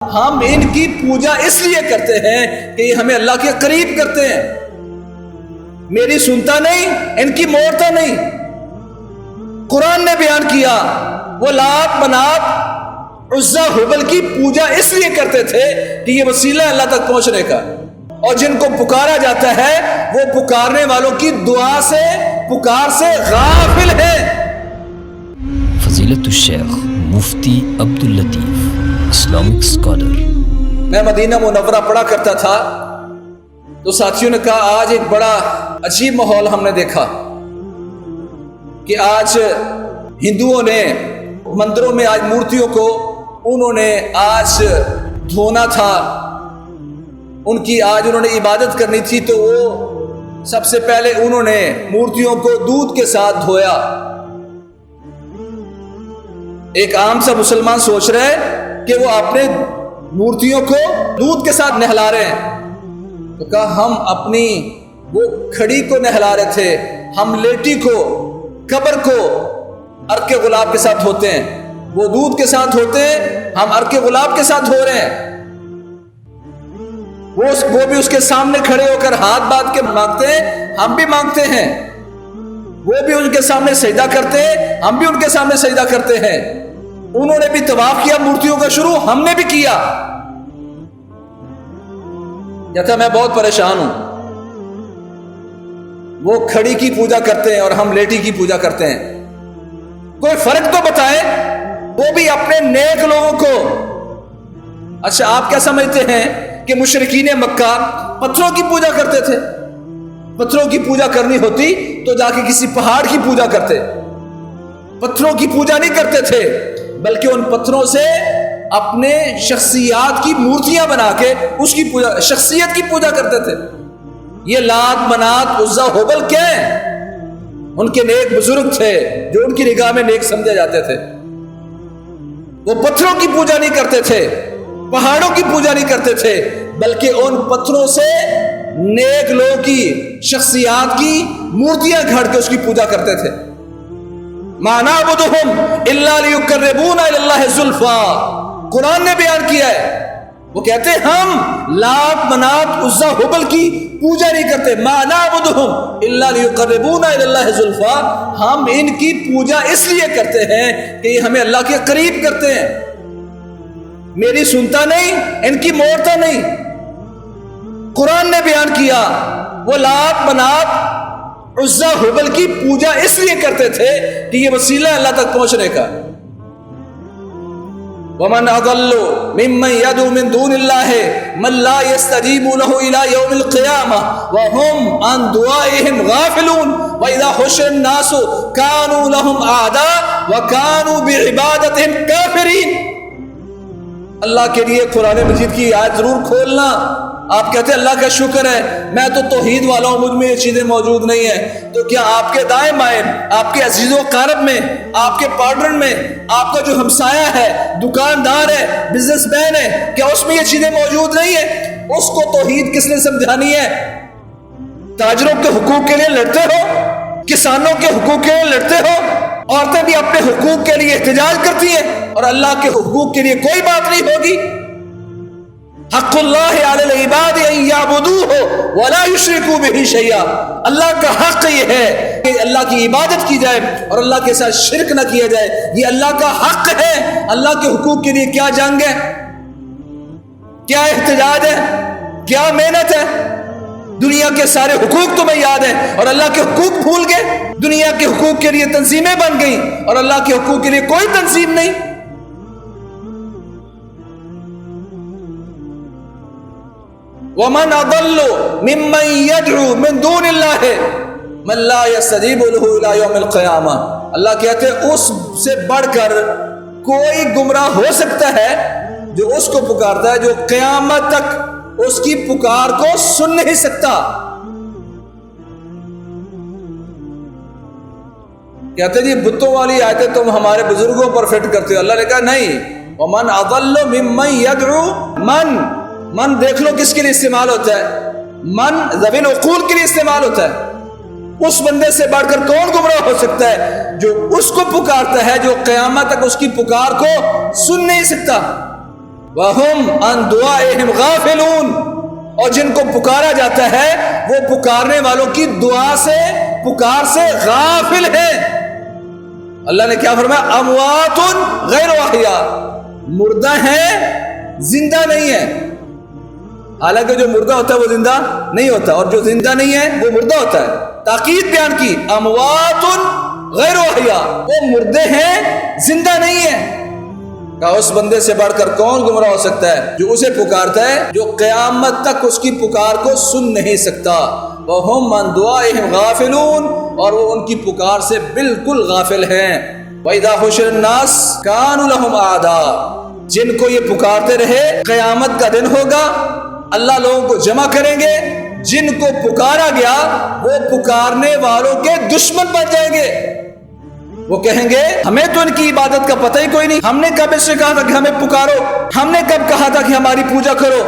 ہم ان کی پوجا اس لیے کرتے ہیں کہ یہ ہمیں اللہ کے قریب کرتے ہیں. میری سنتا نہیں، ان کی موڑتا نہیں. قرآن نے بیان کیا وہ لات منات عزا ہبل کی پوجا اس لیے کرتے تھے کہ یہ وسیلہ ہے اللہ تک پہنچنے کا، اور جن کو پکارا جاتا ہے وہ پکارنے والوں کی دعا سے، پکار سے غافل ہے. فضیلت الشیخ مفتی عبداللطیف اسلامک اسکالر. میں مدینہ منورہ پڑھا کرتا تھا تو ساتھیوں نے کہا آج ایک بڑا عجیب ماحول ہم نے دیکھا کہ آج ہندوؤں نے مندروں میں آج مورتیوں کو انہوں نے آج دھونا تھا، ان کی آج انہوں نے عبادت کرنی تھی، تو وہ سب سے پہلے انہوں نے مورتیوں کو دودھ کے ساتھ دھویا. ایک عام سا مسلمان سوچ رہے کہ وہ اپنے مورتیوں کو دودھ کے ساتھ نہلا رہے ہیں، تو کہا ہم اپنی وہ کھڑی کو نہلا رہے تھے، ہم لیٹی کو، قبر کو عرق گلاب کے ساتھ دھوتے ہیں، وہ دودھ کے ساتھ دھوتے ہیں، ہم عرق گلاب کے ساتھ دھو رہے ہیں. وہ بھی اس کے سامنے کھڑے ہو کر ہاتھ باندھ کے مانگتے ہیں، ہم بھی مانگتے ہیں. وہ بھی ان کے سامنے سجدہ کرتے ہیں، ہم بھی ان کے سامنے سجدہ کرتے ہیں. انہوں نے بھی طواف کیا مورتیوں کا شروع، ہم نے بھی کیا. کہتا میں بہت پریشان ہوں، وہ کھڑی کی پوجا کرتے ہیں اور ہم لیٹی کی پوجا کرتے ہیں، کوئی فرق تو بتائیں. وہ بھی اپنے نیک لوگوں کو. اچھا آپ کیا سمجھتے ہیں کہ مشرکین مکہ پتھروں کی پوجا کرتے تھے؟ پتھروں کی پوجا کرنی ہوتی تو جا کے کسی پہاڑ کی پوجا کرتے. پتھروں کی پوجا نہیں کرتے تھے، بلکہ ان پتھروں سے اپنے شخصیات کی مورتیاں بنا کے اس کی پوجا، شخصیت کی پوجا کرتے تھے. یہ لات منات عزا ہبل کیا ہیں؟ ان کے نیک بزرگ تھے جو ان کی نگاہ میں نیک سمجھے جاتے تھے. وہ پتھروں کی پوجا نہیں کرتے تھے، پہاڑوں کی پوجا نہیں کرتے تھے، بلکہ ان پتھروں سے نیک لوگوں کی شخصیات کی مورتیاں گھڑ کے اس کی پوجا کرتے تھے. ما نعبدہم الا لیقربونا الی اللہ زلفا. قرآن نے بیان کیا ہے، وہ کہتے ہیں ہم لات منات عزا ہبل کی پوجا نہیں کرتے. ما نعبدہم الا لیقربونا الی اللہ زلفا. ہم ان کی پوجا اس لیے کرتے ہیں کہ یہ ہمیں اللہ کے قریب کرتے ہیں. میری سنتا نہیں، ان کی موڑتا نہیں. قرآن نے بیان کیا وہ لات منات عزا ہبل کی پوجا اس لیے کرتے تھے کہ یہ وسیلہ ہے اللہ تک پہنچنے کا. ومن اضل ممن يدعو من دون الله من لا يستجيب له الى يوم القيامه وهم عن دعائهم غافلون واذا حشر الناس كانوا لهم اعداء وكانوا بعبادتهم كافرين. اللہ کے لیے قرآن مجید کی آیت ضرور کھولنا. آپ کہتے ہیں اللہ کا شکر ہے میں تو توحید والا ہوں، مجھ میں یہ چیزیں موجود نہیں ہیں. تو کیا آپ کے دائیں بائیں، آپ کے عزیز و اقارب میں، آپ کے پارٹنر میں، آپ کا جو ہمسایہ ہے، دکاندار ہے، بزنس مین ہے، کیا اس میں یہ چیزیں موجود نہیں ہیں؟ اس کو توحید کس نے سمجھانی ہے؟ تاجروں کے حقوق کے لیے لڑتے ہو، کسانوں کے حقوق کے لیے لڑتے ہو، عورتیں بھی اپنے حقوق کے لیے احتجاج کرتی ہیں اور اللہ کے حقوق کے لیے کوئی بات نہیں ہوگی. حق اللہ علی العباد ان یعبدوہ ولا یشرکوا بہ شیئا. اللہ کا حق یہ ہے کہ اللہ کی عبادت کی جائے اور اللہ کے ساتھ شرک نہ کیا جائے. یہ اللہ کا حق ہے. اللہ کے حقوق کے لیے کیا جنگ ہے، کیا احتجاج ہے، کیا محنت ہے؟ دنیا کے سارے حقوق تمہیں یاد ہیں اور اللہ کے حقوق بھول گئے. دنیا کے حقوق کے لیے تنظیمیں بن گئیں اور اللہ کے حقوق کے لیے کوئی تنظیم نہیں. ومن اضل ممن يدعو من دون الله من لا يستجيب له الى يوم القيامه. اللہ کہتے ہیں اس سے بڑھ کر کوئی گمراہ ہو سکتا ہے جو اس کو پکارتا ہے جو قیامت تک اس کی پکار کو سن نہیں سکتا. کہتے جی بتوں والی آیتیں تم ہمارے بزرگوں پر فٹ کرتے ہو. اللہ نے کہا نہیں. ومن اضل ممن يدعو من دیکھ لو کس کے لیے استعمال ہوتا ہے؟ من ذوی العقول کے لیے استعمال ہوتا ہے. اس بندے سے بڑھ کر کون گمراہ ہو سکتا ہے جو اس کو پکارتا ہے جو قیامت تک اس کی پکار کو سن نہیں سکتا. وَهُمْ عَنْ دُعَائِهِمْ غَافِلُونَ، اور جن کو پکارا جاتا ہے وہ پکارنے والوں کی دعا سے، پکار سے غافل ہیں۔ اللہ نے کیا فرمایا؟ اموات غیر احیاء، مردہ ہیں زندہ نہیں ہے۔ حالانکہ جو مردہ ہوتا ہے وہ زندہ نہیں ہوتا، اور جو زندہ نہیں ہے وہ مردہ ہوتا ہے۔ تاکید بیان کی، اموات غیر احیاء، وہ مردے ہیں زندہ نہیں ہے۔ کہا اس بندے سے بڑھ کر کون گمراہ ہو سکتا ہے جو اسے پکارتا ہے جو قیامت تک اس کی پکار کو سن نہیں سکتا۔ وَهُمْ عَنْ دُعَائِهِمْ غَافِلُونَ، اور وہ ان کی پکار سے بالکل غافل ہیں۔ وَإِذَا حُشِرَ النَّاسُ كَانُوا لَهُمْ أَعْدَاءَ، جن کو یہ پکارتے رہے قیامت کا دن ہوگا، اللہ لوگوں کو جمع کریں گے، جن کو پکارا گیا وہ پکارنے والوں کے دشمن بن جائیں گے۔ وہ کہیں گے ہمیں تو ان کی عبادت کا پتہ ہی کوئی نہیں، ہم نے کب اس سے کہا تھا کہ ہمیں پکارو، ہم نے کب کہا تھا کہ ہماری پوجا کرو۔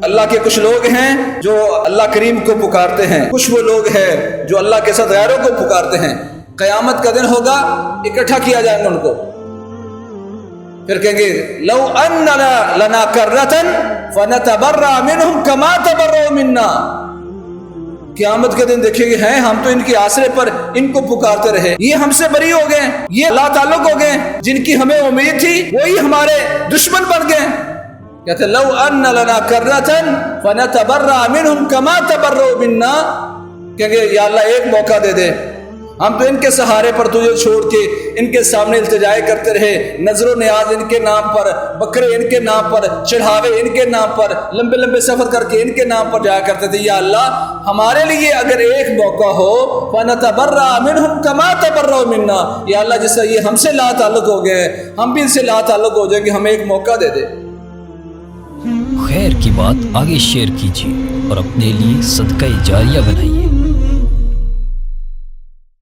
اللہ کے کچھ لوگ ہیں جو اللہ کریم کو پکارتے ہیں، کچھ وہ لوگ ہیں جو اللہ کے ساتھ غیروں کو پکارتے ہیں۔ قیامت کا دن ہوگا، اکٹھا کیا جائے گا ان کو، پھر کہیں گے لو اننا لنا کرۃ فنتبرأ منهم كما تبرؤوا منا۔ قیامت کے دن دیکھیں گے ہیں ہم تو ان کے آسرے پر ان کو پکارتے رہے، یہ ہم سے بری ہو گئے، یہ اللہ تعلق ہو گئے، جن کی ہمیں امید تھی وہی ہمارے دشمن بن گئے۔ کہتے لو ان لنا کرۃ فنتبرأ منهم كما تبرؤوا منا، کہیں گے یا اللہ ایک موقع دے دے، ہم تو ان کے سہارے پر تجھے چھوڑ کے ان کے سامنے التجائے کرتے رہے، نظر و نیاز ان کے نام پر، بکرے ان کے نام پر، چڑھاوے ان کے نام پر، لمبے لمبے سفر کر کے ان کے نام پر جایا کرتے تھے۔ یا اللہ ہمارے لیے اگر ایک موقع ہو فَنَتَبَرَّأَ مِنْهُمْ كَمَا تَبَرَّؤُوا مِنَّا، یا اللہ جس طرح یہ ہم سے لا تعلق ہو گئے ہم بھی ان سے لا تعلق ہو جائیں گے، ہمیں ایک موقع دے دے۔ خیر کی بات آگے شیئر کیجیے اور اپنے لیے صدقہ جاریہ بنائیے۔